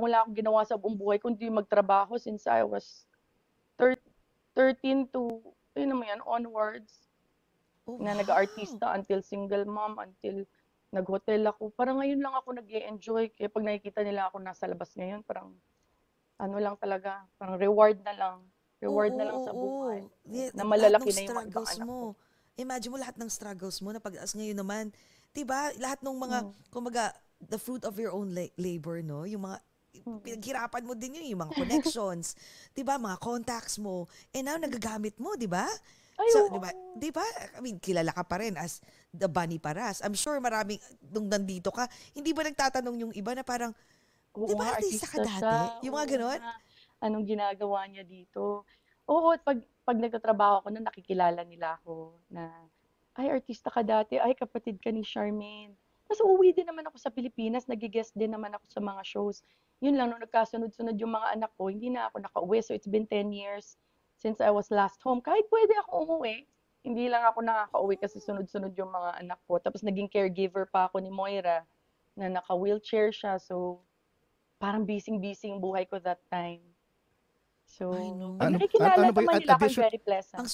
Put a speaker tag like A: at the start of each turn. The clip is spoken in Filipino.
A: wala akong ginawa sa buong buhay kundi magtrabaho since I was thir 13 to alam mo 'yan, onwards,
B: Oh,
A: na
B: wow!
A: nag-aartista until single mom, until nag-hotel ako. Parang ngayon lang ako nag-e-enjoy kaya 'pag nakikita nila ako nasa labas ngayon parang ano lang talaga, parang reward
B: Oo,
A: na lang sa
B: oo.
A: buhay, na
B: Lahat
A: malalaki
B: ng
A: na yung mga ibang
B: struggles
A: anak ko.
B: mo. Imagine mo lahat ng struggles mo na pag-as ngayon naman, 'di ba? Lahat ng mga
A: Hmm,
B: kumbaga the fruit of your own labor, no? Yung mga
A: mm.
B: pinaghirapan mo din yun, yung mga connections, 'di ba? Mga contacts mo. And now nagagamit mo, 'di ba?
A: Ay,
B: So, 'di ba?
A: oo.
B: 'Di ba? I mean, kilala ka pa rin as the Bunny Paras. I'm sure maraming nung nandito ka, hindi ba nagtatanong yung iba na parang,
A: Oo
B: 'di ba
A: nga,
B: artista ka
A: artista
B: dati?
A: siya,
B: Yung mga
A: oo
B: ganon?
A: nga. Anong ginagawa niya dito? Oo, at 'pag nagtatrabaho ako nun nakikilala nila ako na, "Ay, artista ka dati. Ay, kapatid ka ni Charmaine." Ta's uuwi din naman ako sa Pilipinas, nagge-guest din naman ako sa mga shows. Yun lang nung nagkasunod-sunod yung mga anak ko, hindi na ako nakauwi. So, it's been 10 years since I was last home. Kahit puwede akong umuwi, hindi lang ako nakakauwi kasi sunod-sunod yung mga anak ko. Tapos naging caregiver pa ako ni Moira na naka-wheelchair siya. So, parang busy-busy yung buhay ko that time. So,
B: I
A: 'pag
B: know.
C: Ano
A: nakikilala
C: ba yung
A: naman nila ako, I'm
C: addition
A: very pleasant.
B: Ang